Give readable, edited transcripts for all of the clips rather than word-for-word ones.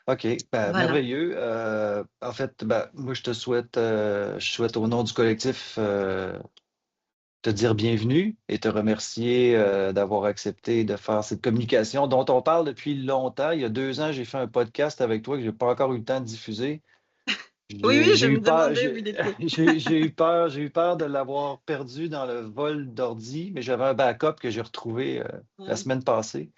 OK, ben, Voilà. merveilleux. En fait, ben, moi, je souhaite au nom du collectif te dire bienvenue et te remercier d'avoir accepté de faire cette communication dont on parle depuis longtemps. Il y a 2 ans, j'ai fait un podcast avec toi que j'ai pas encore eu le temps de diffuser. Oui, oui, J'ai je me eu peur, demandais où il était. j'ai eu peur de l'avoir perdu dans le vol d'ordi, mais j'avais un backup que j'ai retrouvé la Ouais. semaine passée.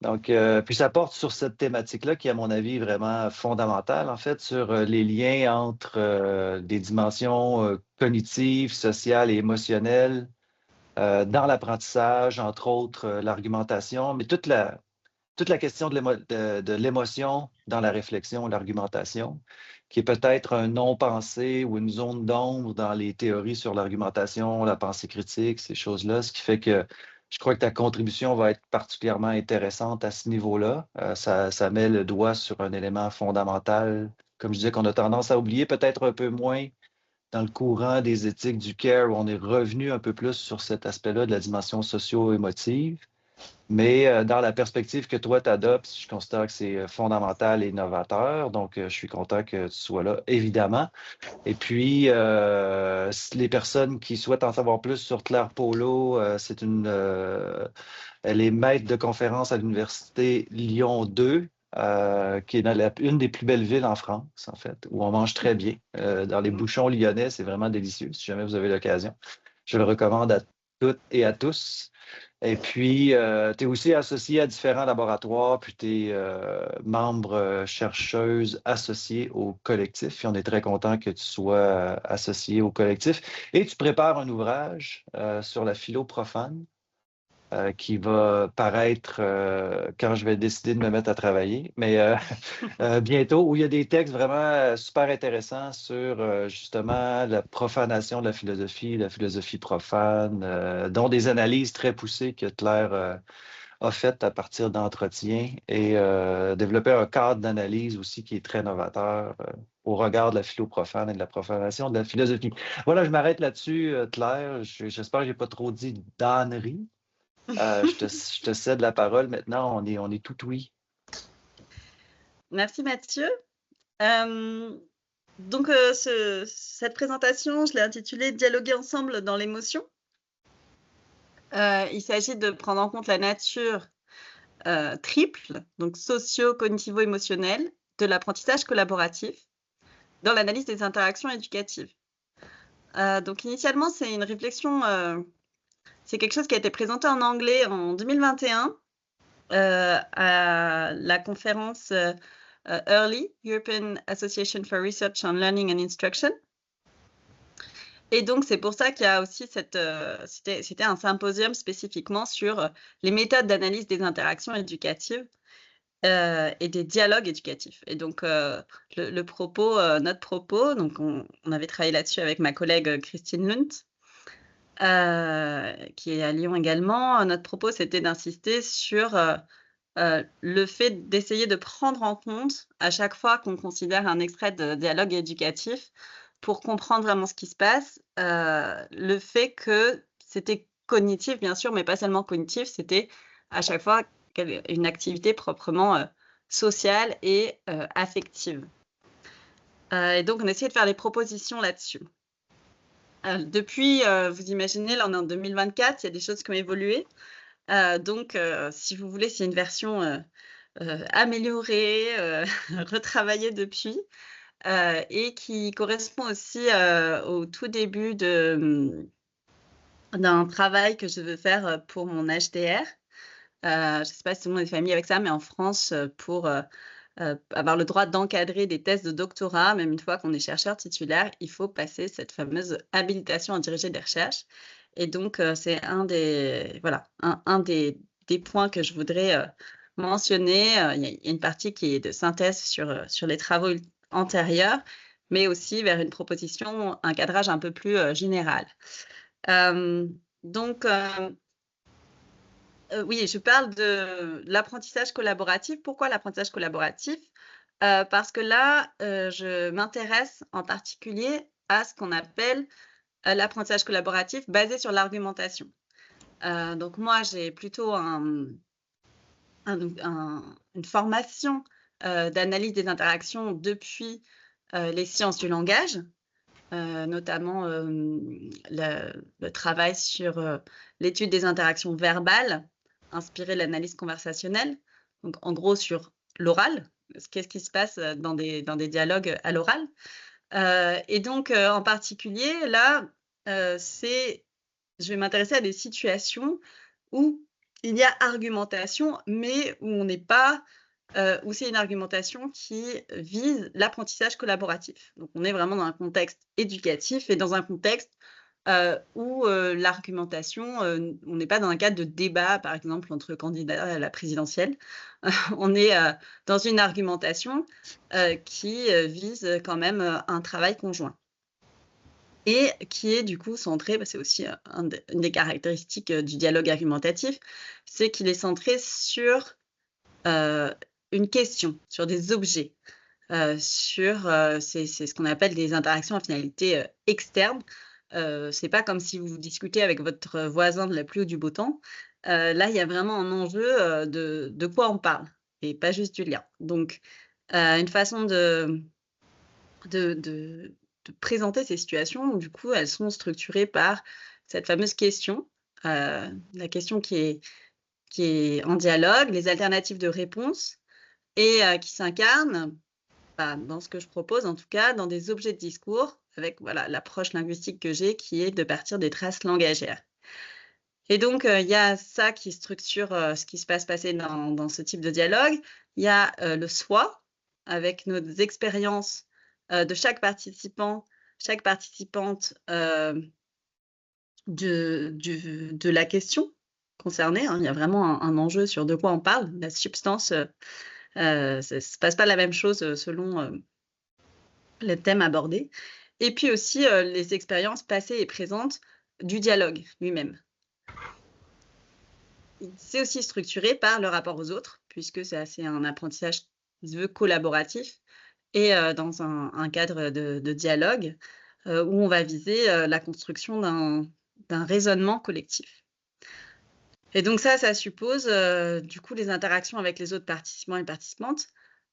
Donc, puis ça porte sur cette thématique-là qui, à mon avis, est vraiment fondamentale, en fait, sur les liens entre des dimensions cognitives, sociales et émotionnelles dans l'apprentissage, entre autres l'argumentation, mais toute la question de l'émotion dans la réflexion, l'argumentation, qui est peut-être un non-pensé ou une zone d'ombre dans les théories sur l'argumentation, la pensée critique, ces choses-là, ce qui fait que je crois que ta contribution va être particulièrement intéressante à ce niveau-là. Ça met le doigt sur un élément fondamental, comme je disais, qu'on a tendance à oublier, peut-être un peu moins dans le courant des éthiques du care, où on est revenu un peu plus sur cet aspect-là de la dimension socio-émotive. Mais dans la perspective que toi, tu adoptes, je considère que c'est fondamental et novateur. Donc, je suis content que tu sois là, évidemment. Et puis, les personnes qui souhaitent en savoir plus sur Claire Polo, elle est maître de conférence à l'Université Lyon 2, qui est dans une des plus belles villes en France, en fait, où on mange très bien. Dans les bouchons lyonnais, c'est vraiment délicieux, si jamais vous avez l'occasion. Je le recommande à toutes et à tous. Et puis, tu es aussi associé à différents laboratoires, puis tu es membre chercheuse associée au collectif. Et on est très content que tu sois associé au collectif. Et tu prépares un ouvrage sur la philo profane qui va paraître quand je vais décider de me mettre à travailler, mais bientôt, où il y a des textes vraiment super intéressants sur justement la profanation de la philosophie profane, dont des analyses très poussées que Claire a faites à partir d'entretiens et développer un cadre d'analyse aussi qui est très novateur au regard de la philo profane et de la profanation de la philosophie. Voilà, je m'arrête là-dessus, Claire. J'espère que je n'ai pas trop dit d'ânerie. Je te cède la parole maintenant. On est tout oui. Merci Mathieu. Donc, cette présentation, je l'ai intitulée Dialoguer ensemble dans l'émotion. Il s'agit de prendre en compte la nature triple, donc socio-cognitivo-émotionnelle, de l'apprentissage collaboratif dans l'analyse des interactions éducatives. Donc, initialement, c'est une réflexion, c'est quelque chose qui a été présenté en anglais en 2021 à la conférence EARLY, European Association for Research on Learning and Instruction. Et donc, c'est pour ça qu'il y a aussi c'était un symposium spécifiquement sur les méthodes d'analyse des interactions éducatives et des dialogues éducatifs. Et donc, le propos, notre propos, donc on avait travaillé là-dessus avec ma collègue Christine Lunt, qui est à Lyon également. Notre propos, c'était d'insister sur le fait d'essayer de prendre en compte, à chaque fois qu'on considère un extrait de dialogue éducatif, pour comprendre vraiment ce qui se passe, le fait que c'était cognitif, bien sûr, mais pas seulement cognitif, c'était à chaque fois une activité proprement sociale et affective. Et donc, on essayait de faire des propositions là-dessus. Depuis, vous imaginez, là, on est en 2024, il y a des choses qui ont évolué. Donc, si vous voulez, c'est une version améliorée, retravaillée depuis, et qui correspond aussi au tout début d'un travail que je veux faire pour mon HDR. Je ne sais pas si tout le monde est familier avec ça, mais en France, pour avoir le droit d'encadrer des thèses de doctorat, même une fois qu'on est chercheur titulaire, il faut passer cette fameuse habilitation à diriger des recherches. Et donc, c'est un des points que je voudrais mentionner. Il y a une partie qui est de synthèse sur les travaux antérieurs, mais aussi vers une proposition, un cadrage un peu plus général. Donc, oui, je parle de l'apprentissage collaboratif. Pourquoi l'apprentissage collaboratif? Parce que là, je m'intéresse en particulier à ce qu'on appelle l'apprentissage collaboratif basé sur l'argumentation. Donc moi, j'ai plutôt une formation d'analyse des interactions depuis les sciences du langage, notamment le travail sur l'étude des interactions verbales, inspiré de l'analyse conversationnelle. Donc, en gros, sur l'oral, qu'est-ce qui se passe dans des dialogues à l'oral. Et donc, en particulier, là, je vais m'intéresser à des situations où il y a argumentation, mais où on n'est pas, où c'est une argumentation qui vise l'apprentissage collaboratif. Donc, on est vraiment dans un contexte éducatif et dans un contexte où l'argumentation, on n'est pas dans un cadre de débat, par exemple, entre candidats à la présidentielle. On est dans une argumentation qui vise quand même un travail conjoint et qui est du coup centré, c'est aussi une des caractéristiques du dialogue argumentatif, c'est qu'il est centré sur une question, sur des objets, c'est ce qu'on appelle des interactions à finalité externe. C'est pas comme si vous discutez avec votre voisin de la pluie ou du beau temps. Là, il y a vraiment un enjeu de quoi on parle et pas juste du lien. Donc, une façon de présenter ces situations, du coup, elles sont structurées par cette fameuse question, la question qui est en dialogue, les alternatives de réponse et qui s'incarnent, dans ce que je propose en tout cas, dans des objets de discours avec l'approche linguistique que j'ai qui est de partir des traces langagères. Et donc, il y a ça qui structure ce qui se passer dans ce type de dialogue. Il y a le soi, avec nos expériences de chaque participant, chaque participante de la question concernée. Il y a vraiment un enjeu sur de quoi on parle. La substance, ça ne se passe pas la même chose selon le thème abordé. Et puis aussi les expériences passées et présentes du dialogue lui-même. C'est aussi structuré par le rapport aux autres, puisque c'est un apprentissage qui se veut collaboratif et dans un cadre de dialogue où on va viser la construction d'un raisonnement collectif. Et donc ça suppose du coup les interactions avec les autres participants et participantes,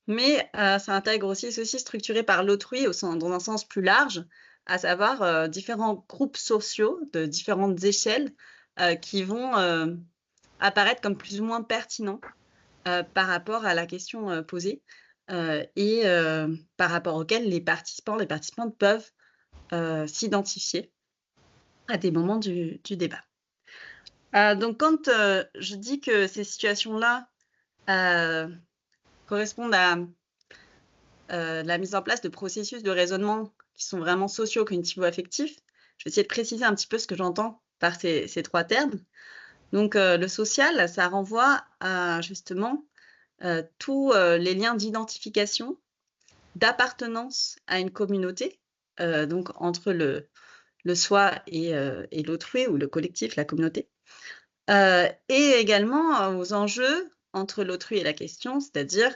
mais ça intègre aussi, c'est aussi structuré par l'autrui dans un sens plus large, à savoir différents groupes sociaux de différentes échelles qui vont apparaître comme plus ou moins pertinents par rapport à la question posée et par rapport auxquels les participants, les participantes peuvent s'identifier à des moments du débat. Donc quand je dis que ces situations-là correspondent à la mise en place de processus de raisonnement qui sont vraiment socio-cognitivo-affectifs, je vais essayer de préciser un petit peu ce que j'entends par ces trois termes. Donc le social, ça renvoie à justement tous les liens d'identification, d'appartenance à une communauté, donc entre le soi et l'autrui ou le collectif, la communauté, et également aux enjeux entre l'autrui et la question, c'est-à-dire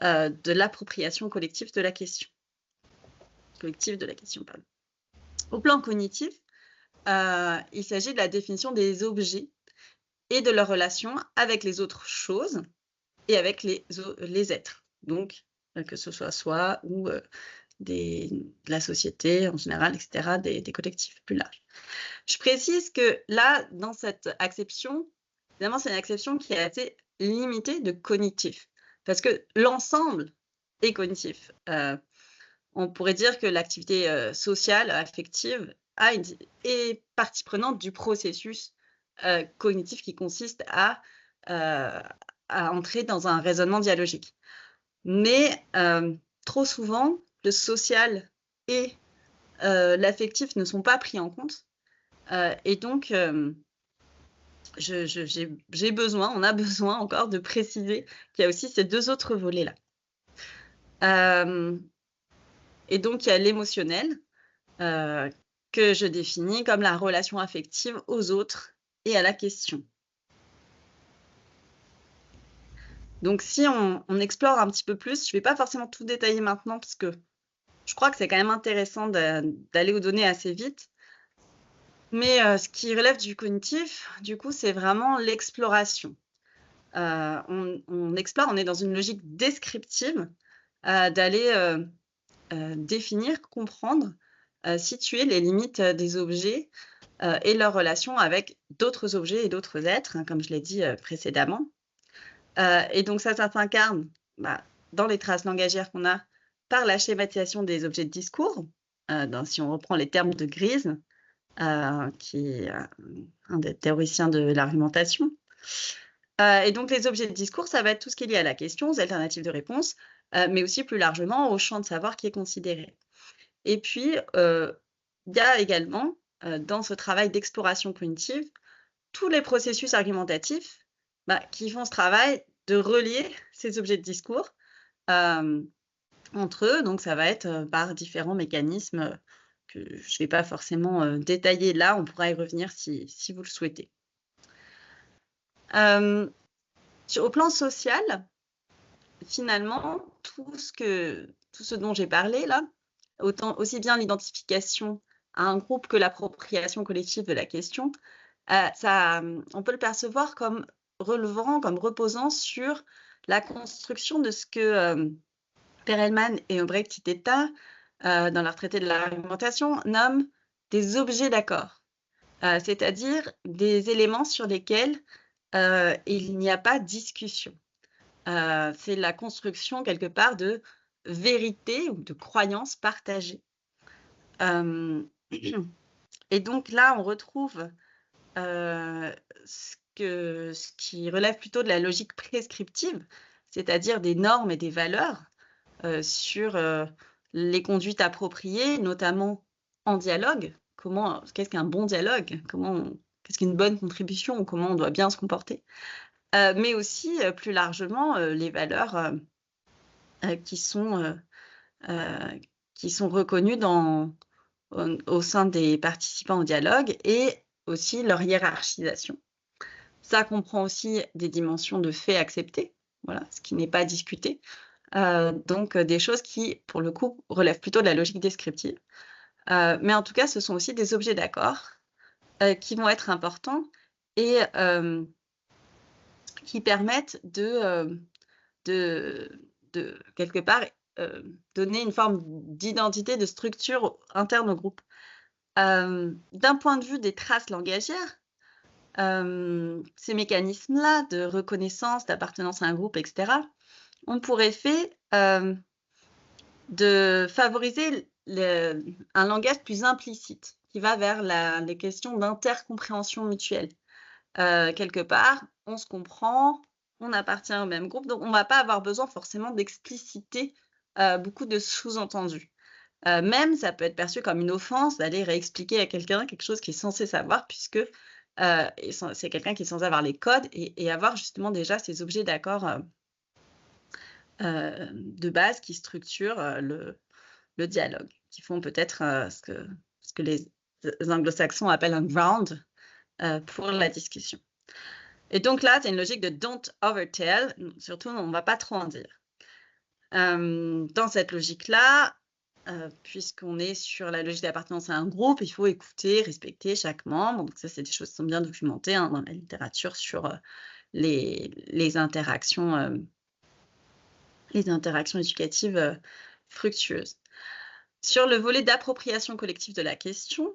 de l'appropriation collective de la question. Pardon. Au plan cognitif, il s'agit de la définition des objets et de leur relation avec les autres choses et avec les êtres. Donc, que ce soit soi ou de la société en général, etc., des collectifs plus larges. Je précise que là, dans cette acception, évidemment, c'est une acception qui est assez limitée de cognitif, parce que l'ensemble est cognitif. On pourrait dire que l'activité sociale, affective, est partie prenante du processus cognitif qui consiste à entrer dans un raisonnement dialogique. Mais trop souvent, le social et l'affectif ne sont pas pris en compte. Et donc, on a besoin encore de préciser qu'il y a aussi ces deux autres volets-là. Et donc, il y a l'émotionnel que je définis comme la relation affective aux autres et à la question. Donc, si on explore un petit peu plus, je ne vais pas forcément tout détailler maintenant parce que je crois que c'est quand même intéressant d'aller aux données assez vite. Mais ce qui relève du cognitif, du coup, c'est vraiment l'exploration. On explore, on est dans une logique descriptive d'aller définir, comprendre, situer les limites des objets et leur relation avec d'autres objets et d'autres êtres, hein, comme je l'ai dit précédemment. Et donc ça s'incarne bah, dans les traces langagières qu'on a par la schématisation des objets de discours. Si on reprend les termes de Grise, qui est un des théoriciens de l'argumentation. Et donc les objets de discours, ça va être tout ce qui est lié à la question, aux alternatives de réponse, mais aussi plus largement au champ de savoir qui est considéré. Et puis, il y a également, dans ce travail d'exploration cognitive, tous les processus argumentatifs qui font ce travail de relier ces objets de discours entre eux. Donc ça va être par différents mécanismes que je ne vais pas forcément détailler là, on pourra y revenir si vous le souhaitez. Au plan social, finalement, tout ce dont j'ai parlé là, aussi bien l'identification à un groupe que l'appropriation collective de la question, on peut le percevoir comme reposant sur la construction de ce que Perelman et Obrecht-Iteta, dans leur traité de l'argumentation, nomment des objets d'accord, c'est-à-dire des éléments sur lesquels il n'y a pas discussion. C'est la construction, quelque part, de vérité ou de croyances partagées. Et donc là, on retrouve ce qui relève plutôt de la logique prescriptive, c'est-à-dire des normes et des valeurs sur les conduites appropriées, notamment en dialogue. Qu'est-ce qu'un bon dialogue? Qu'est-ce qu'une bonne contribution? Ou comment on doit bien se comporter? Mais aussi, plus largement, les valeurs qui sont reconnues au sein des participants au dialogue et aussi leur hiérarchisation. Ça comprend aussi des dimensions de faits acceptés, voilà, ce qui n'est pas discuté. Donc des choses qui, pour le coup, relèvent plutôt de la logique descriptive. Mais en tout cas, ce sont aussi des objets d'accord qui vont être importants et qui permettent de quelque part, donner une forme d'identité, de structure interne au groupe. D'un point de vue des traces langagières, ces mécanismes-là de reconnaissance, d'appartenance à un groupe, etc., ont pour effet de favoriser un langage plus implicite, qui va vers les questions d'intercompréhension mutuelle. Quelque part, on se comprend, on appartient au même groupe, donc on ne va pas avoir besoin forcément d'expliciter beaucoup de sous-entendus. Même, ça peut être perçu comme une offense d'aller réexpliquer à quelqu'un quelque chose qu'il est censé savoir, puisque c'est quelqu'un qui est censé avoir les codes et avoir justement déjà ces objets d'accord de base qui structurent le dialogue, qui font peut-être ce que les anglo-saxons appellent un ground pour la discussion. Et donc là, c'est une logique de don't overtell, surtout on ne va pas trop en dire. Dans cette logique-là, puisqu'on est sur la logique d'appartenance à un groupe, il faut écouter, respecter chaque membre. Donc ça, c'est des choses qui sont bien documentées dans la littérature sur les interactions éducatives fructueuses. Sur le volet d'appropriation collective de la question,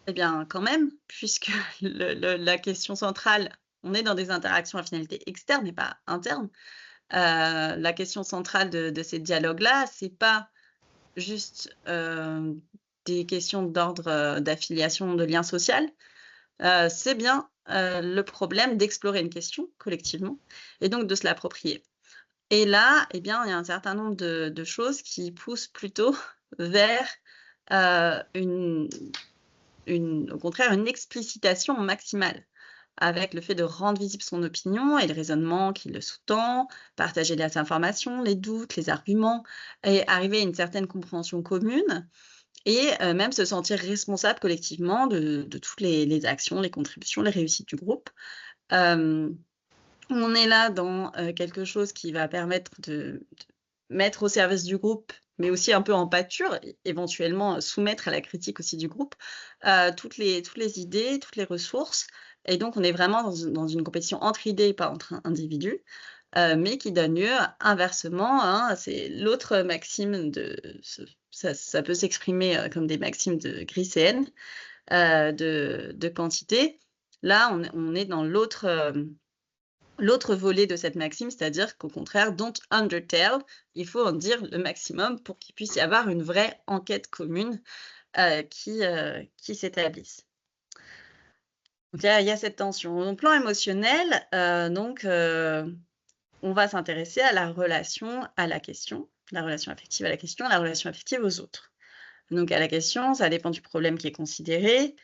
eh bien, quand même, puisque la question centrale, on est dans des interactions à finalité externe et pas interne. La question centrale de ces dialogues-là, c'est pas juste des questions d'ordre d'affiliation, de lien social. C'est bien le problème d'explorer une question collectivement et donc de se l'approprier. Et là, eh bien, il y a un certain nombre de choses qui poussent plutôt vers au contraire, une explicitation maximale, avec le fait de rendre visible son opinion et le raisonnement qui le sous-tend, partager les informations, les doutes, les arguments, et arriver à une certaine compréhension commune, et même se sentir responsable collectivement de toutes les actions, les contributions, les réussites du groupe. On est là dans quelque chose qui va permettre de mettre au service du groupe, mais aussi un peu en pâture, éventuellement soumettre à la critique aussi du groupe, toutes les idées, toutes les ressources. Et donc, on est vraiment dans une compétition entre idées et pas entre individus. mais qui donne lieu inversement, hein, c'est l'autre maxime ça peut s'exprimer comme des maximes de Grisén, de quantité. Là, on est dans l'autre volet de cette maxime, c'est-à-dire qu'au contraire, don't undertale, il faut en dire le maximum pour qu'il puisse y avoir une vraie enquête commune qui s'établisse. Donc il y a cette tension. Au plan émotionnel, on va s'intéresser à la relation à la question, la relation affective à la question, la relation affective aux autres. Donc à la question, ça dépend du problème qui est considéré,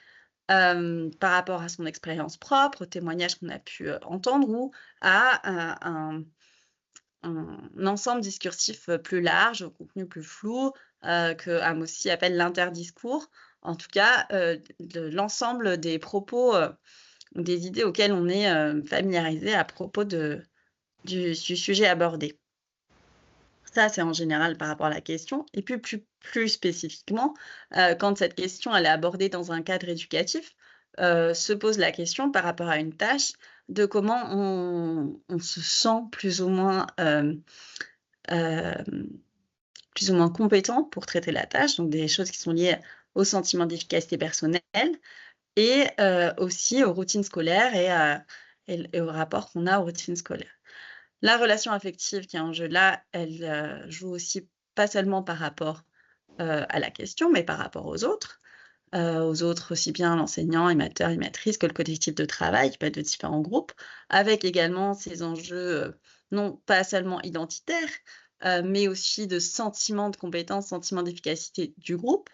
par rapport à son expérience propre, aux témoignages qu'on a pu entendre, ou à un ensemble discursif plus large, au contenu plus flou, que Amossi appelle l'interdiscours. En tout cas, l'ensemble des propos, des idées auxquelles on est familiarisé à propos du sujet abordé. Ça, c'est en général par rapport à la question. Et puis plus spécifiquement, quand cette question elle est abordée dans un cadre éducatif, se pose la question par rapport à une tâche de comment on se sent plus ou moins compétent pour traiter la tâche, donc des choses qui sont liées au sentiment d'efficacité personnelle et aussi aux routines scolaires et au rapport qu'on a aux routines scolaires. La relation affective qui est en jeu là, elle joue aussi pas seulement par rapport à la question, mais par rapport aux autres aussi bien l'enseignant, animateur, animatrice que le collectif de travail qui peut être de différents groupes, avec également ces enjeux non pas seulement identitaires, mais aussi de sentiment de compétence, sentiment d'efficacité du groupe,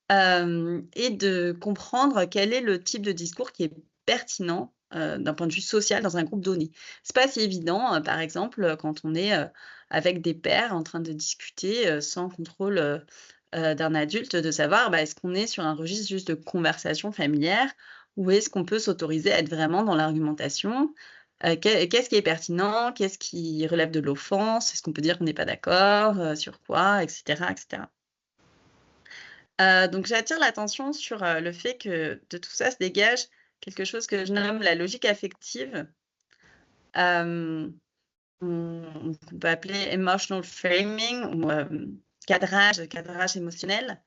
et de comprendre quel est le type de discours qui est pertinent d'un point de vue social dans un groupe donné. C'est pas si évident, par exemple, quand on est avec des pairs en train de discuter sans contrôle d'un adulte, de savoir est-ce qu'on est sur un registre juste de conversation familière ou est-ce qu'on peut s'autoriser à être vraiment dans l'argumentation. Qu'est-ce qui est pertinent, qu'est-ce qui relève de l'offense, est-ce qu'on peut dire qu'on n'est pas d'accord, sur quoi, etc., etc. Donc j'attire l'attention sur le fait que de tout ça se dégage quelque chose que je nomme la logique affective. On peut appeler emotional framing ou cadrage émotionnel,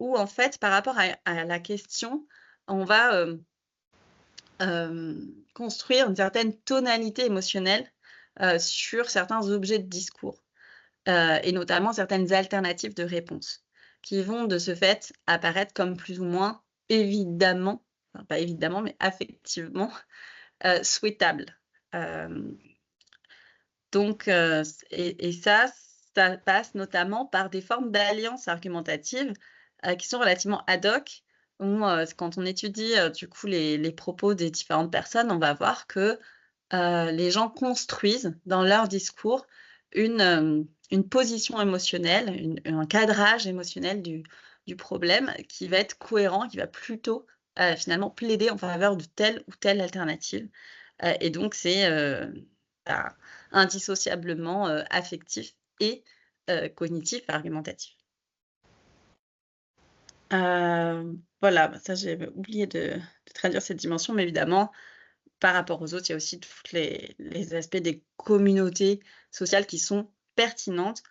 où en fait, par rapport à la question, on va construire une certaine tonalité émotionnelle sur certains objets de discours, et notamment certaines alternatives de réponse qui vont de ce fait apparaître comme plus ou moins évidemment, enfin pas évidemment, mais affectivement souhaitables. Donc ça passe notamment par des formes d'alliances argumentatives qui sont relativement ad hoc, où quand on étudie du coup les propos des différentes personnes, on va voir que les gens construisent dans leur discours une position émotionnelle, un cadrage émotionnel du problème qui va être cohérent, qui va plutôt finalement plaider en faveur de telle ou telle alternative. Et donc c'est indissociablement affectif et cognitif, argumentatif. Voilà, ça j'ai oublié de traduire cette dimension, mais évidemment, par rapport aux autres, il y a aussi tous les aspects des communautés sociales qui sont pertinentes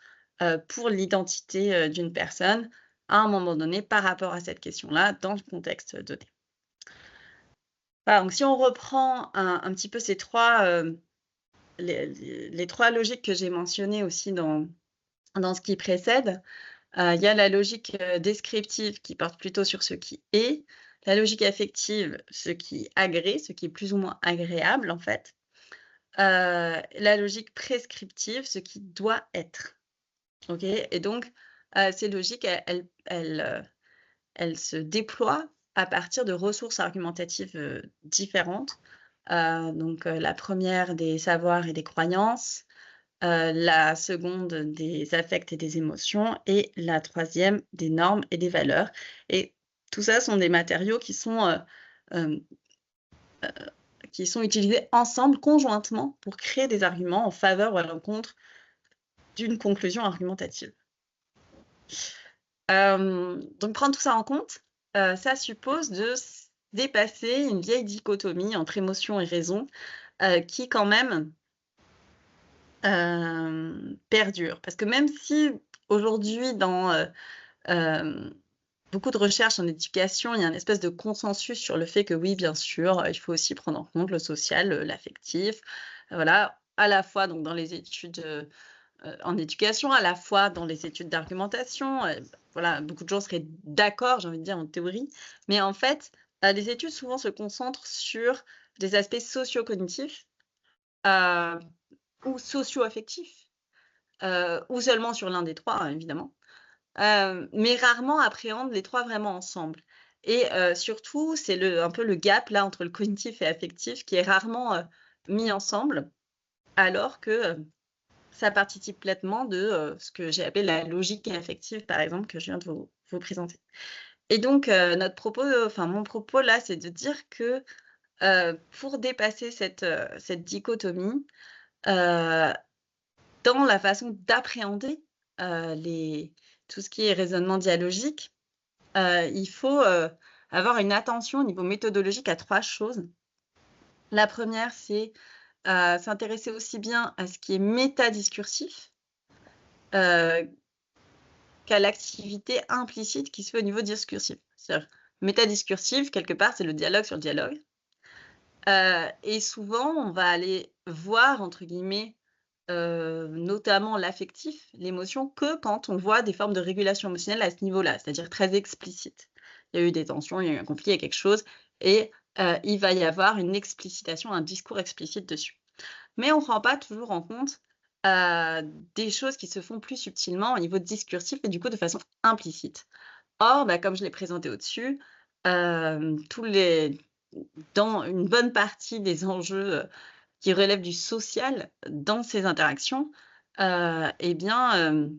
pour l'identité d'une personne à un moment donné par rapport à cette question-là dans le contexte donné. Voilà, donc si on reprend un petit peu ces les trois logiques que j'ai mentionnées aussi dans ce qui précède, il y a la logique descriptive qui porte plutôt sur ce qui est, la logique affective, ce qui agrée, ce qui est plus ou moins agréable en fait, la logique prescriptive, ce qui doit être. OK? Et donc ces logiques, elles se déploient à partir de ressources argumentatives différentes. Donc la première des savoirs et des croyances, la seconde des affects et des émotions et la troisième des normes et des valeurs. Et tout ça sont des matériaux qui sont utilisés ensemble, conjointement, pour créer des arguments en faveur ou à l'encontre d'une conclusion argumentative. Donc prendre tout ça en compte, ça suppose de dépasser une vieille dichotomie entre émotion et raison, qui quand même perdure. Parce que même si aujourd'hui dans, beaucoup de recherches en éducation, il y a une espèce de consensus sur le fait que oui, bien sûr, il faut aussi prendre en compte le social, l'affectif, voilà, à la fois donc dans les études, en éducation, à la fois dans les études d'argumentation, voilà, beaucoup de gens seraient d'accord, j'ai envie de dire, en théorie. Mais en fait, les études souvent se concentrent sur des aspects socio-cognitifs, heu, ou socio-affectifs, ou seulement sur l'un des 3, hein, évidemment. Mais rarement appréhendent les 3 vraiment ensemble et surtout, c'est un peu le gap là entre le cognitif et affectif qui est rarement, mis ensemble alors que, ça participe pleinement de, ce que j'ai appelé la logique affective, par exemple, que je viens de vous présenter et donc notre propos, enfin mon propos là, c'est de dire que, pour dépasser cette dichotomie, heu, dans la façon d'appréhender, les tout ce qui est raisonnement dialogique, il faut, avoir une attention au niveau méthodologique à 3 choses. La première, c'est, s'intéresser aussi bien à ce qui est métadiscursif, heu, qu'à l'activité implicite qui se fait au niveau discursif. C'est-à-dire métadiscursif, quelque part, c'est le dialogue sur le dialogue, et souvent, on va aller «voir» entre guillemets, notamment l'affectif, l'émotion, que quand on voit des formes de régulation émotionnelle à ce niveau-là, c'est-à-dire très explicite. Il y a eu des tensions, il y a eu un conflit, il y a quelque chose et il va y avoir une explicitation, un discours explicite dessus. Mais on ne rend pas toujours en compte, des choses qui se font plus subtilement au niveau discursif et du coup de façon implicite. Or, bah, comme je l'ai présenté au-dessus, tous les dans une bonne partie des enjeux, qui relèvent du social dans ces interactions, et bien,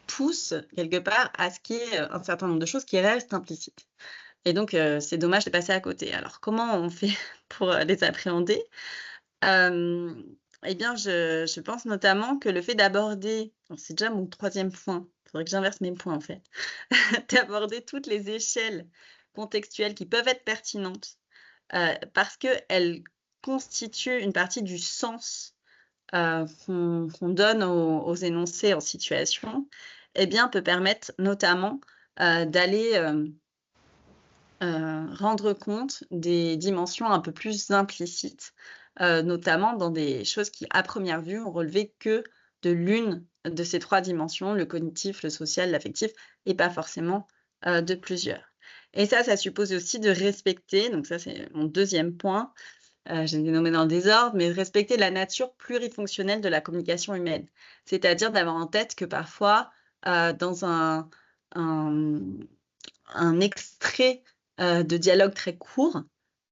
poussent quelque part à ce qu'il y ait, un certain nombre de choses qui restent implicites et donc c'est dommage de passer à côté. Alors comment on fait pour, les appréhender? Hem, eh bien je pense notamment que le fait d'aborder alors c'est déjà mon troisième point, il faudrait que j'inverse mes points en fait. D'aborder toutes les échelles contextuelles qui peuvent être pertinentes, parce qu'elles constituent une partie du sens, qu'on donne aux énoncés en situation, eh bien, peut permettre notamment, d'aller, rendre compte des dimensions un peu plus implicites, notamment dans des choses qui, à première vue, ont relevé que de l'une de ces 3 dimensions, le cognitif, le social, l'affectif et pas forcément, de plusieurs. Et ça suppose aussi de respecter, donc ça, c'est mon deuxième point, je les ai nommés dans le désordre, mais respecter la nature plurifonctionnelle de la communication humaine. C'est-à-dire d'avoir en tête que parfois, dans un, un extrait, de dialogue très court,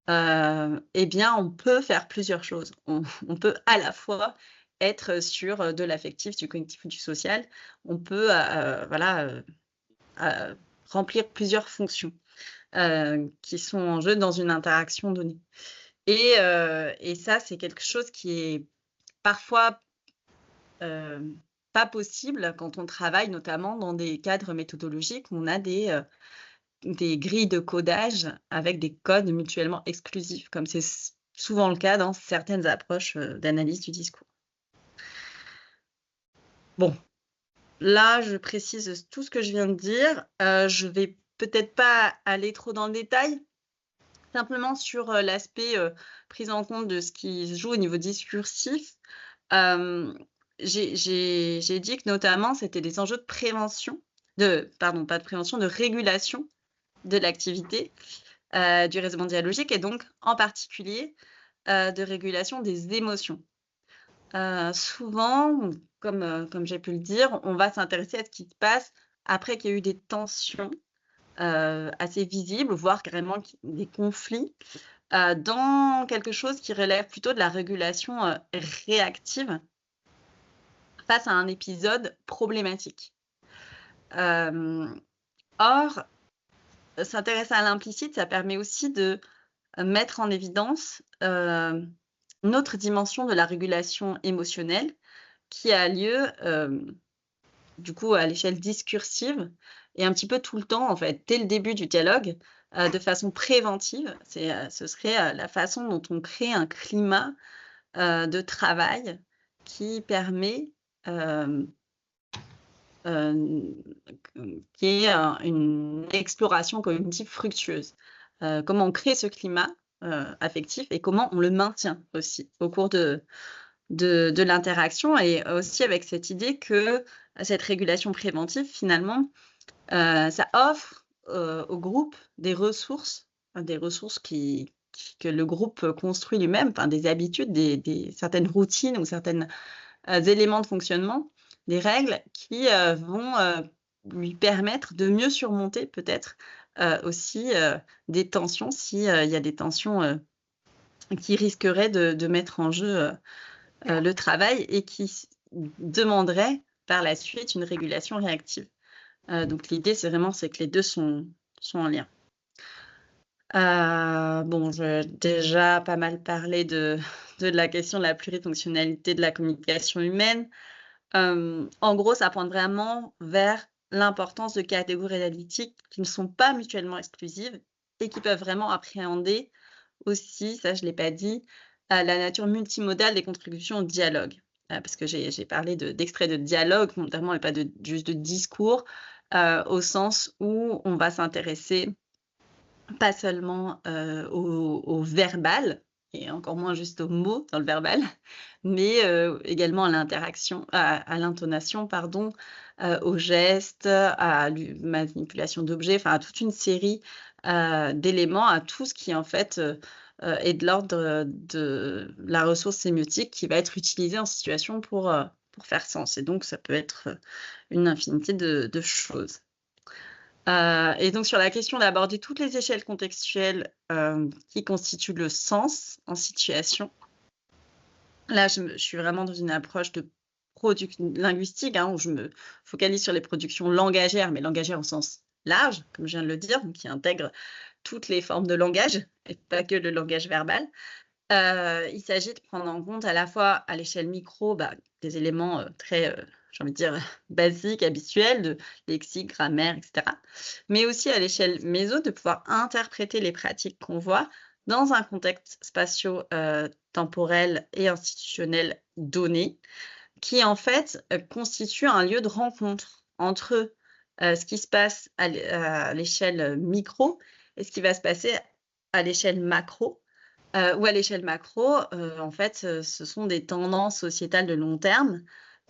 eh bien, on peut faire plusieurs choses. On peut à la fois être sur, de l'affectif, du cognitif ou du social. On peut, voilà, heu, remplir plusieurs fonctions, qui sont en jeu dans une interaction donnée. Et ça, c'est quelque chose qui est parfois, pas possible quand on travaille notamment dans des cadres méthodologiques où on a des grilles de codage avec des codes mutuellement exclusifs, comme c'est souvent le cas dans certaines approches, d'analyse du discours. Bon, là, je précise tout ce que je viens de dire. Je vais peut-être pas aller trop dans le détail, simplement sur, l'aspect, prise en compte de ce qui se joue au niveau discursif. Hem, j'ai dit que notamment c'était des enjeux de prévention, de pardon, pas de prévention, de régulation de l'activité, du raisonnement dialogique et donc en particulier, de régulation des émotions. Souvent, comme j'ai pu le dire, on va s'intéresser à ce qui se passe après qu'il y a eu des tensions, assez visibles, voire carrément des conflits, dans quelque chose qui relève plutôt de la régulation, réactive face à un épisode problématique. Hem, Or, s'intéresser à l'implicite, ça permet aussi de mettre en évidence, une autre dimension de la régulation émotionnelle qui a lieu, du coup, à l'échelle discursive et un petit peu tout le temps, en fait, dès le début du dialogue, de façon préventive. Ce serait, la façon dont on crée un climat, de travail qui permet qui est une exploration cognitive fructueuse. Comment on crée ce climat affectif et comment on le maintient aussi au cours de l'interaction et aussi avec cette idée que cette régulation préventive, finalement, ça offre au groupe des ressources que le groupe construit lui-même, enfin des habitudes, certaines routines ou certains éléments de fonctionnement, des règles qui vont lui permettre de mieux surmonter peut-être aussi des tensions, s'il y a des tensions qui risqueraient de mettre en jeu le travail et qui demanderaient par la suite une régulation réactive. Donc l'idée, c'est que les deux sont en lien. Bon, j'ai déjà pas mal parlé de la question de la plurifonctionnalité de la communication humaine. En gros, ça pointe vraiment vers l'importance de catégories analytiques qui ne sont pas mutuellement exclusives et qui peuvent vraiment appréhender aussi, ça je ne l'ai pas dit, la nature multimodale des contributions au dialogue. Parce que j'ai parlé d'extraits de dialogue, notamment, et pas juste de discours, au sens où on va s'intéresser pas seulement au verbal, et encore moins juste aux mots dans le verbal, mais également à l'interaction, à l'intonation, pardon, aux gestes, à manipulation d'objets, enfin à toute une série d'éléments, à tout ce qui en fait est de l'ordre de la ressource sémiotique qui va être utilisée en situation pour faire sens. Et donc ça peut être une infinité de choses. Et donc sur la question d'aborder toutes les échelles contextuelles qui constituent le sens en situation, là je suis vraiment dans une approche de linguistique, où je me focalise sur les productions langagères, mais langagères au sens large, comme je viens de le dire, donc qui intègrent toutes les formes de langage et pas que le langage verbal. Il s'agit de prendre en compte à la fois à l'échelle micro, des éléments très, j'ai envie de dire, basiques, habituels, de lexique, grammaire, etc. Mais aussi à l'échelle méso, de pouvoir interpréter les pratiques qu'on voit dans un contexte spatio-temporel et institutionnel donné, qui en fait constitue un lieu de rencontre entre ce qui se passe à l'échelle micro et ce qui va se passer à l'échelle macro. Ou à l'échelle macro, en fait, ce sont des tendances sociétales de long terme.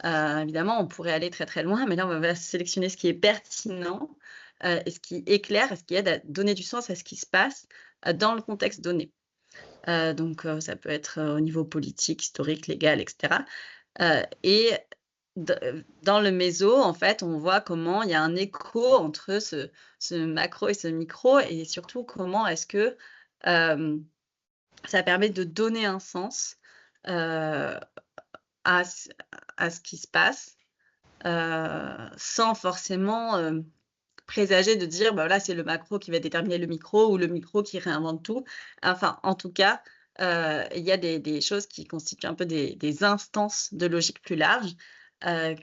Évidemment, on pourrait aller très, très loin, mais là, on va sélectionner ce qui est pertinent, et ce qui éclaire et ce qui aide à donner du sens à ce qui se passe, dans le contexte donné. Donc, ça peut être, au niveau politique, historique, légal, etc. Et dans le méso, en fait, on voit comment il y a un écho entre ce macro et ce micro et surtout comment est-ce que, ça permet de donner un sens à ce qui se passe, sans forcément présager de dire, voilà, c'est le macro qui va déterminer le micro ou le micro qui réinvente tout. Enfin, en tout cas, il y a des choses qui constituent un peu des instances de logique plus large,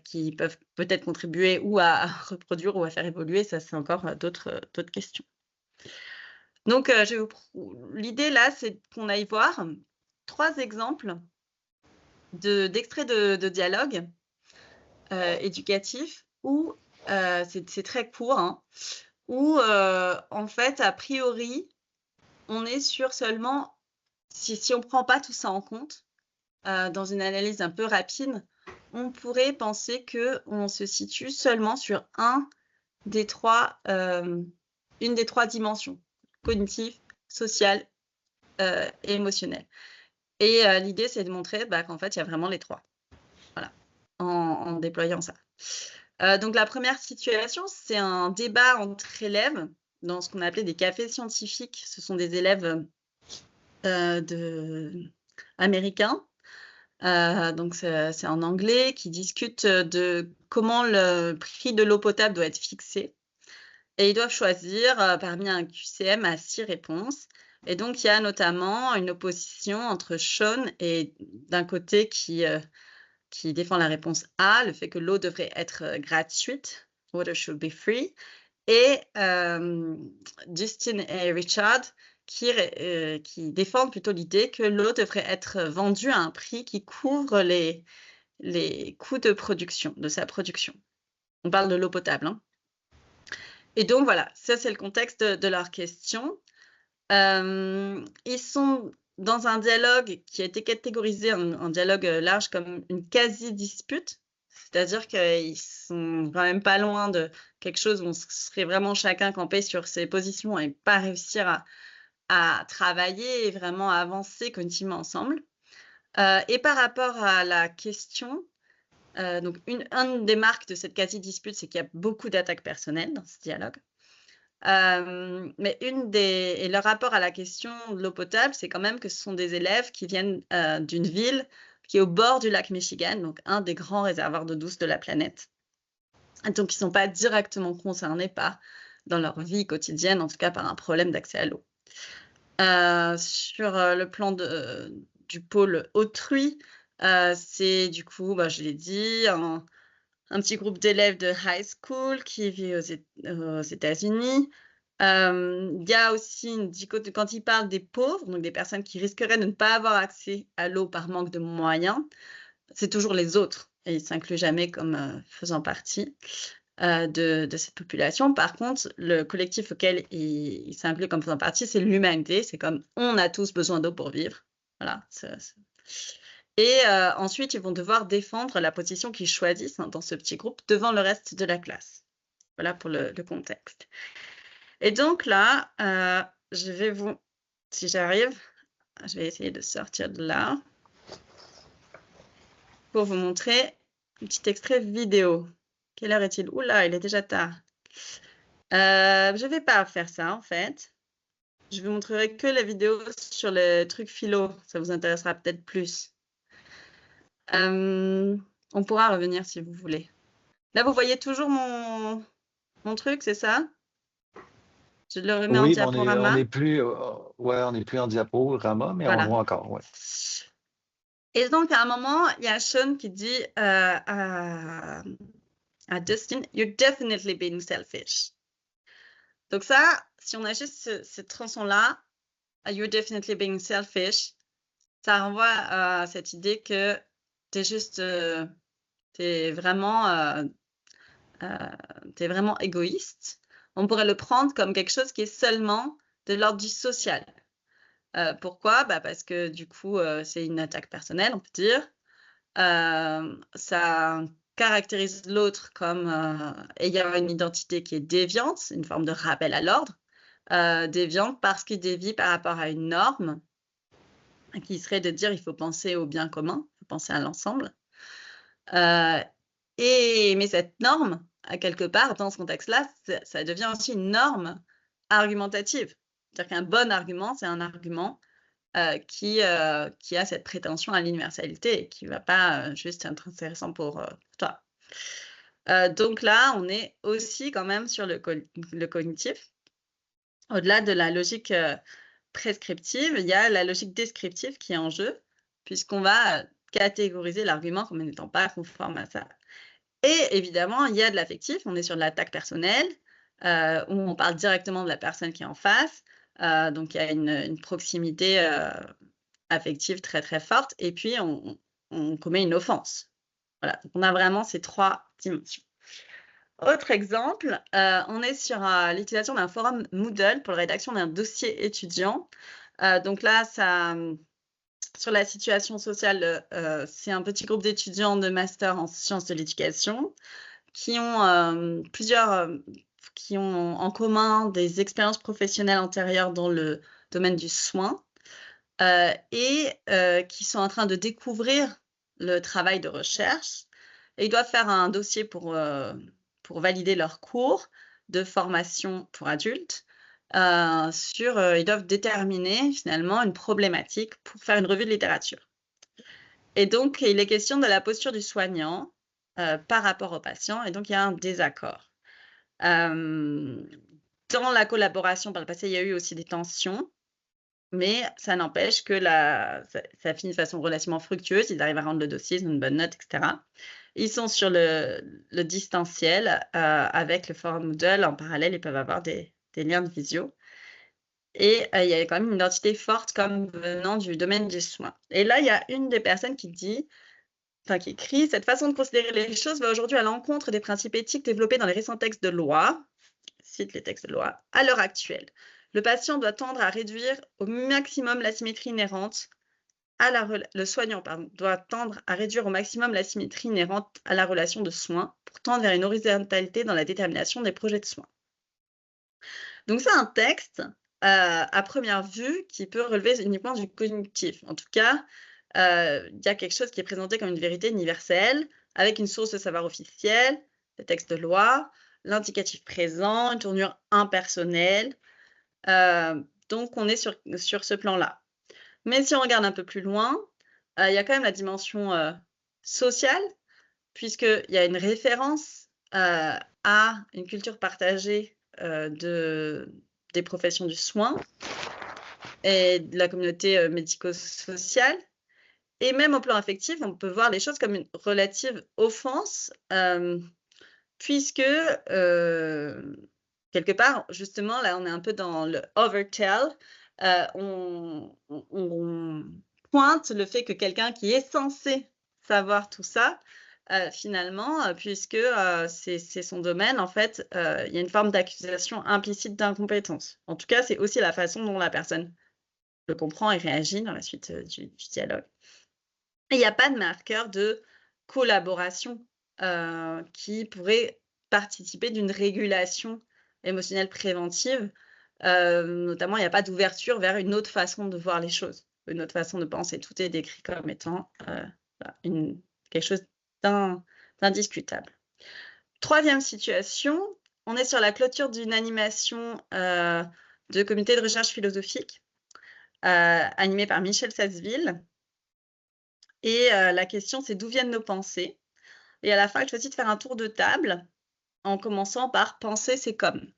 qui peuvent peut-être contribuer ou à reproduire ou à faire évoluer. Ça, c'est encore d'autres questions. Donc, l'idée là, c'est qu'on aille voir 3 exemples d'extraits de dialogue éducatifs où c'est très court, où en fait, a priori, on est sur seulement, si on ne prend pas tout ça en compte, dans une analyse un peu rapide, on pourrait penser qu'on se situe seulement sur une des 3 dimensions, cognitive, sociale, et émotionnelle. Et l'idée, c'est de montrer qu'en fait, il y a vraiment les 3. Voilà, en déployant ça. Donc la première situation, c'est un débat entre élèves dans ce qu'on appelait des cafés scientifiques. Ce sont des élèves américains, donc c'est en anglais, qui discutent de comment le prix de l'eau potable doit être fixé. Et ils doivent choisir parmi un QCM à 6 réponses. Et donc, il y a notamment une opposition entre Sean et d'un côté qui défend la réponse A, le fait que l'eau devrait être gratuite, water should be free, et Justin et Richard qui défendent plutôt l'idée que l'eau devrait être vendue à un prix qui couvre les les coûts de production, de sa production. On parle de l'eau potable, hein. Et donc voilà, ça c'est le contexte de leur question. Ils sont dans un dialogue qui a été catégorisé en dialogue large comme une quasi-dispute, c'est-à-dire qu'ils sont quand même pas loin de quelque chose où on serait vraiment chacun campé sur ses positions et pas réussir à travailler et vraiment à avancer cognitivement ensemble. Et par rapport à la question, donc une des marques de cette quasi-dispute, c'est qu'il y a beaucoup d'attaques personnelles dans ce dialogue. Mais et leur rapport à la question de l'eau potable, c'est quand même que ce sont des élèves qui viennent d'une ville qui est au bord du lac Michigan, donc un des grands réservoirs d'eau douce de la planète. Et donc, ils ne sont pas directement concernés dans leur vie quotidienne, en tout cas par un problème d'accès à l'eau. Sur le plan du pôle autrui, c'est du coup, je l'ai dit, un petit groupe d'élèves de high school qui vit aux États-Unis. Il y a aussi une dichotomie quand ils parlent des pauvres, donc des personnes qui risqueraient de ne pas avoir accès à l'eau par manque de moyens, c'est toujours les autres et ils ne s'incluent jamais comme faisant partie de cette population. Par contre, le collectif auquel ils s'incluent comme faisant partie, c'est l'humanité. C'est comme on a tous besoin d'eau pour vivre. Voilà. Et ensuite, ils vont devoir défendre la position qu'ils choisissent dans ce petit groupe devant le reste de la classe. Voilà pour le contexte. Et donc là, je vais si j'arrive, je vais essayer de sortir de là pour vous montrer un petit extrait vidéo. Quelle heure est-il? Oula, il est déjà tard. Je ne vais pas faire ça en fait. Je vous montrerai que la vidéo sur le truc philo. Ça vous intéressera peut-être plus. On pourra revenir si vous voulez. Là, vous voyez toujours mon truc, c'est ça? Je le remets en Oui, mais on diaporama. n'est plus, on n'est plus en diaporama, mais on le Voilà. voit encore, ouais. Et donc, à un moment, il y a Sean qui dit à Dustin, "You're definitely being selfish." Donc ça, si on a juste cette transition-là, "You're definitely being selfish", ça renvoie à cette idée que t'es juste, t'es vraiment égoïste. On pourrait le prendre comme quelque chose qui est seulement de l'ordre du social. Pourquoi? Parce que du coup, c'est une attaque personnelle, on peut dire. Ça caractérise l'autre comme ayant une identité qui est déviante, une forme de rappel à l'ordre, déviante parce qu'il dévie par rapport à une norme qui serait de dire il faut penser au bien commun, il faut penser à l'ensemble. Mais cette norme, à quelque part, dans ce contexte-là, ça devient aussi une norme argumentative. C'est-à-dire qu'un bon argument, c'est un argument qui a cette prétention à l'universalité et qui ne va pas juste être intéressant pour toi. Donc là, on est aussi quand même sur le cognitif. Au-delà de la logique prescriptive, il y a la logique descriptive qui est en jeu, puisqu'on va catégoriser l'argument comme n'étant pas conforme à ça. Et évidemment, il y a de l'affectif, on est sur de l'attaque personnelle, où on parle directement de la personne qui est en face, donc il y a une proximité affective très, très forte et puis on commet une offense. Voilà, donc on a vraiment ces 3 dimensions. Autre exemple, on est sur l'utilisation d'un forum Moodle pour la rédaction d'un dossier étudiant. Donc là, sur la situation sociale, c'est un petit groupe d'étudiants de master en sciences de l'éducation qui ont qui ont en commun des expériences professionnelles antérieures dans le domaine du soin. Qui sont en train de découvrir le travail de recherche. Et ils doivent faire un dossier pour valider leur cours de formation pour adultes. Ils doivent déterminer finalement une problématique pour faire une revue de littérature. Et donc, il est question de la posture du soignant par rapport au patient. Et donc, il y a un désaccord. Dans la collaboration par le passé, il y a eu aussi des tensions. Mais ça n'empêche que ça finit de façon relativement fructueuse. Ils arrivent à rendre le dossier, ils ont une bonne note, etc. Ils sont sur le distanciel avec le forum Moodle. En parallèle, ils peuvent avoir des liens de visio. Et il y a quand même une identité forte comme venant du domaine des soins. Et là, il y a une des personnes qui dit qui écrit « Cette façon de considérer les choses va aujourd'hui à l'encontre des principes éthiques développés dans les récents textes de loi. » Cite les textes de loi. « À l'heure actuelle, le patient doit tendre à réduire au maximum l'asymétrie inhérente le soignant doit tendre à réduire au maximum l'asymétrie inhérente à la relation de soins pour tendre vers une horizontalité dans la détermination des projets de soins. » Donc c'est un texte, à première vue, qui peut relever uniquement du cognitif. En tout cas, il y a quelque chose qui est présenté comme une vérité universelle, avec une source de savoir officielle, le texte de loi, l'indicatif présent, une tournure impersonnelle. Donc on est sur ce plan-là. Mais si on regarde un peu plus loin, il y a quand même la dimension sociale, puisqu'il y a une référence à une culture partagée des professions du soin et de la communauté médico-sociale. Et même au plan affectif, on peut voir les choses comme une relative offense, puisque quelque part, justement, là, on est un peu dans le overtell. On pointe le fait que quelqu'un qui est censé savoir tout ça, finalement, puisque c'est son domaine, en fait, il y a une forme d'accusation implicite d'incompétence. En tout cas, c'est aussi la façon dont la personne le comprend et réagit dans la suite du dialogue. Et il n'y a pas de marqueur de collaboration qui pourrait participer d'une régulation émotionnelle préventive. Notamment, il n'y a pas d'ouverture vers une autre façon de voir les choses, une autre façon de penser. Tout est décrit comme étant quelque chose d'indiscutable. Troisième situation, on est sur la clôture d'une animation de comité de recherche philosophique animée par Michel Sasseville. Et la question, c'est d'où viennent nos pensées? Et à la fin, il choisit de faire un tour de table en commençant par « penser, c'est comme ».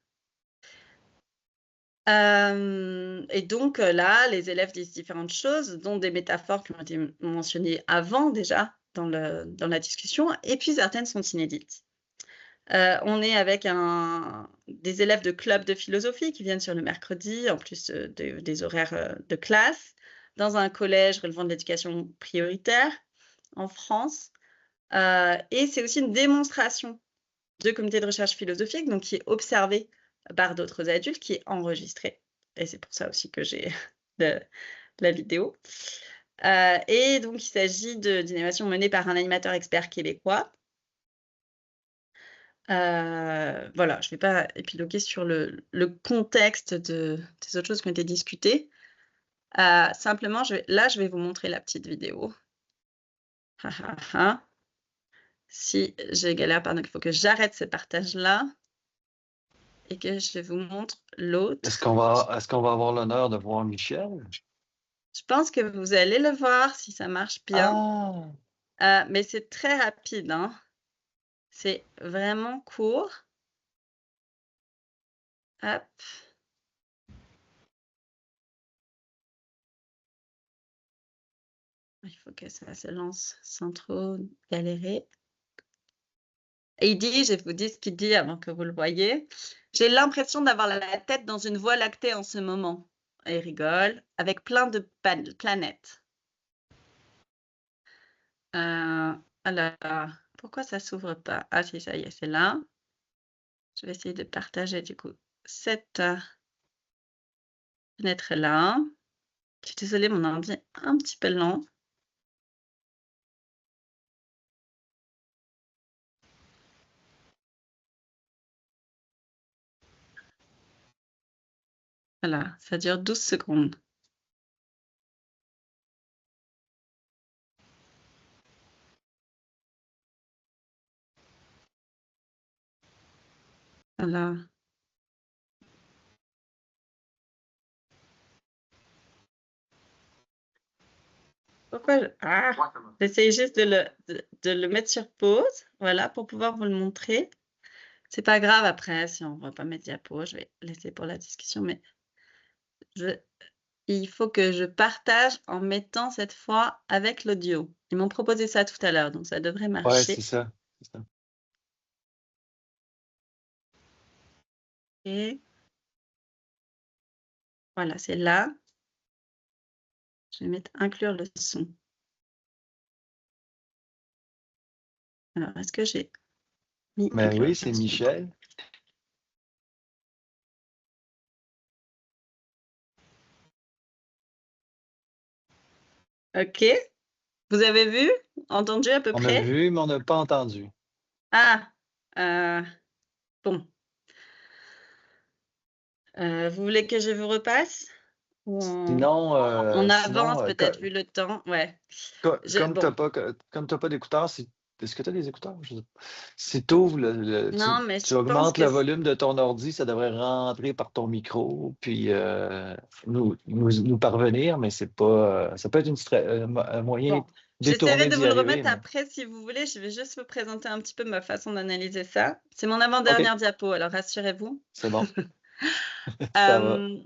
Et donc là, les élèves disent différentes choses, dont des métaphores qui ont été mentionnées avant déjà dans la discussion, et puis certaines sont inédites. On est avec des élèves de club de philosophie qui viennent sur le mercredi, en plus des horaires de classe, dans un collège relevant de l'éducation prioritaire en France. Et c'est aussi une démonstration de comité de recherche philosophique, donc qui est observée par d'autres adultes, qui est enregistrée. Et c'est pour ça aussi que j'ai la vidéo. Et donc, il s'agit d'une animation menée par un animateur expert québécois. Voilà, je ne vais pas épiloguer sur le contexte des autres choses qui ont été discutées. Simplement, là, je vais vous montrer la petite vidéo. Si j'ai galère, pardon, il faut que j'arrête ce partage-là et que je vous montre l'autre. Est-ce qu'on va avoir l'honneur de voir Michel? Je pense que vous allez le voir si ça marche bien. Mais c'est très rapide, hein. C'est vraiment court. Hop. Il faut que ça se lance sans trop galérer. Et il dit, je vous dis ce qu'il dit avant que vous le voyez. « J'ai l'impression d'avoir la tête dans une voie lactée en ce moment. » Et il rigole, avec plein de planètes. Alors, pourquoi ça s'ouvre pas? Ah si, ça y est, c'est là. Je vais essayer de partager du coup cette fenêtre-là. Je suis désolée, mon ordi est un petit peu lent. Voilà, ça dure 12 secondes. Voilà. Pourquoi j'essaye juste de le mettre sur pause, voilà, pour pouvoir vous le montrer. C'est pas grave après, si on ne voit pas mes diapos, je vais laisser pour la discussion, mais il faut que je partage en mettant cette fois avec l'audio. Ils m'ont proposé ça tout à l'heure, donc ça devrait Oui, marcher. c'est ça. Et voilà, c'est là. Je vais mettre inclure le son. Alors, est-ce que j'ai mis Mais oui, quelqu'un c'est sur le banc? Michel. OK. Vous avez vu? Entendu à peu On a près? vu, mais on n'a pas entendu. Ah! Bon, vous voulez que je vous repasse? Ou Sinon, on sinon avance peut-être vu le temps? Ouais. Je comme tu bon, n'as pas, comme t'as pas d'écouteurs, est-ce que tu as des écouteurs? Je sais pas. Si tu ouvres non, mais tu je pense augmentes que le volume de ton ordi, ça devrait rentrer par ton micro, puis nous parvenir, mais c'est pas, ça peut être un moyen bon, j'essaierai détourné de d'y vous le arriver, remettre mais après si vous voulez. Je vais juste vous présenter un petit peu ma façon d'analyser ça. C'est mon OK, avant-dernière diapo, alors rassurez-vous. c'est bon, ça va. Hem,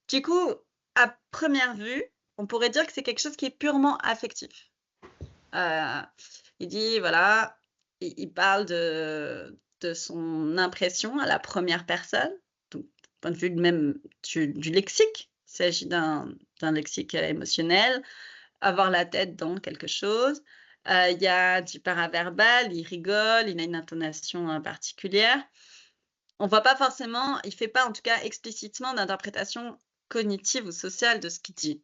du coup, à première vue, on pourrait dire que c'est quelque chose qui est purement affectif. Heu, il dit voilà, il parle de son impression à la première personne, donc du point de vue même du lexique. Il s'agit d'un lexique, émotionnel, avoir la tête dans quelque chose. Il y a du paraverbal, il rigole, il a une intonation, particulière. On voit pas forcément il fait pas en tout cas explicitement d'interprétation cognitive ou sociale de ce qu'il dit.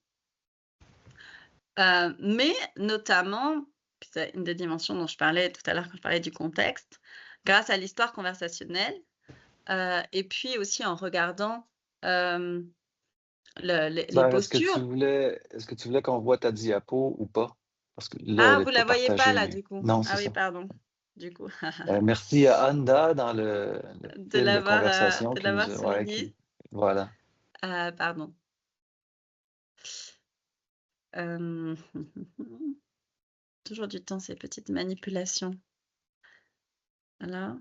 Mais notamment, puis c'est une des dimensions dont je parlais tout à l'heure quand je parlais du contexte, grâce à l'histoire conversationnelle, et puis aussi en regardant, hem, les Ben, postures. est-ce que tu voulais qu'on voit ta diapo ou pas? Parce que là, elle Ah, n'est vous pas la voyez pas partagée, là mais du coup? non, c'est Ah oui, ça. pardon, du coup, Merci à Anda dans le fil de conversation de qui nous l'avoir a, ouais, souligné. voilà. Pardon. Hem, toujours du temps ces petites manipulations. Voilà.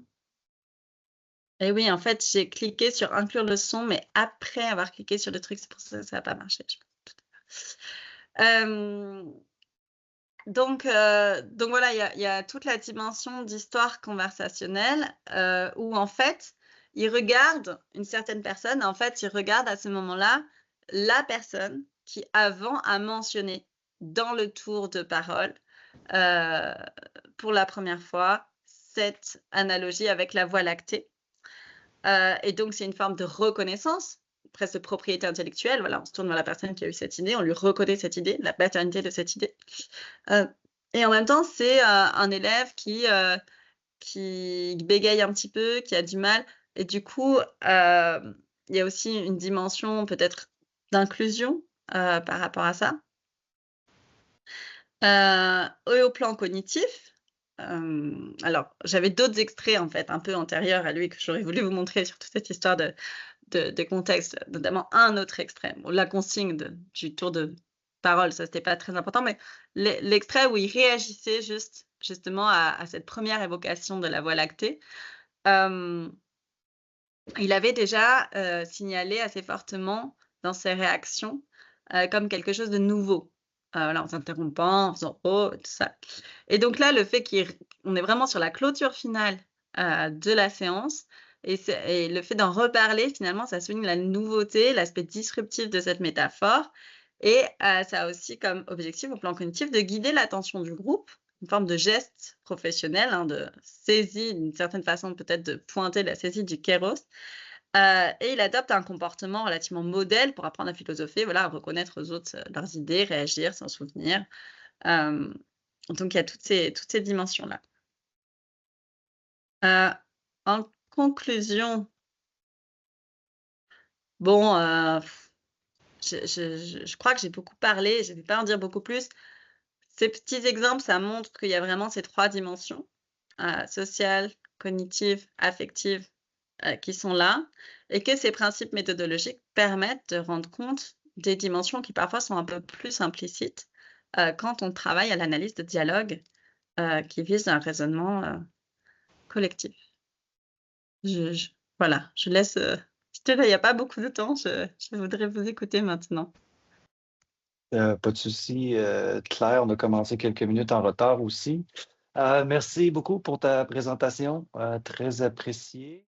Et oui, en fait, j'ai cliqué sur inclure le son, mais après avoir cliqué sur le truc, c'est pour ça que ça a pas marché, je pense. Donc voilà, il y a toute la dimension d'histoire conversationnelle, où en fait, il regarde une certaine personne, en fait, il regarde à ce moment-là, la personne qui avant a mentionné dans le tour de parole, heu, pour la première fois, cette analogie avec la Voie lactée. Et donc c'est une forme de reconnaissance, presque de propriété intellectuelle. Voilà, on se tourne vers la personne qui a eu cette idée, on lui reconnaît cette idée, la paternité de cette idée. Heu et en même temps, c'est, un élève qui bégaye un petit peu, qui a du mal et du coup, il y a aussi une dimension peut-être d'inclusion, par rapport à ça. Et au plan cognitif, alors j'avais d'autres extraits en fait un peu antérieurs à lui que j'aurais voulu vous montrer sur toute cette histoire de contexte, notamment un autre extrait. Bon, la consigne du tour de parole, ça, c'était pas très important, mais l'extrait où il réagissait justement à cette première évocation de la Voie lactée, hem, il avait déjà, signalé assez fortement dans ses réactions, comme quelque chose de nouveau. Voilà, en s'interrompant, en faisant: «Oh» tout ça et donc là, le fait on est vraiment sur la clôture finale, de la séance et le fait d'en reparler finalement, ça souligne la nouveauté, l'aspect disruptif de cette métaphore et ça a aussi comme objectif au plan cognitif de guider l'attention du groupe, une forme de geste professionnel, hein, de saisie d'une certaine façon peut-être de pointer la saisie du kéros. Et il adopte un comportement relativement modèle pour apprendre à philosopher, voilà, à reconnaître aux autres, leurs idées, réagir, s'en souvenir. Hem, donc il y a toutes ces dimensions-là. En conclusion, bon, je crois que j'ai beaucoup parlé, je ne vais pas en dire beaucoup plus. Ces petits exemples, ça montre qu'il y a vraiment ces 3 dimensions, sociale, cognitive, affective, qui sont là et que ces principes méthodologiques permettent de rendre compte des dimensions qui parfois sont un peu plus implicites, quand on travaille à l'analyse de dialogue, qui vise un raisonnement, collectif. Je voilà, je laisse, j'étais là, il y a pas beaucoup de temps, je voudrais vous écouter maintenant. Pas de souci, Claire, on a commencé quelques minutes en retard aussi. Merci beaucoup pour ta présentation, très appréciée.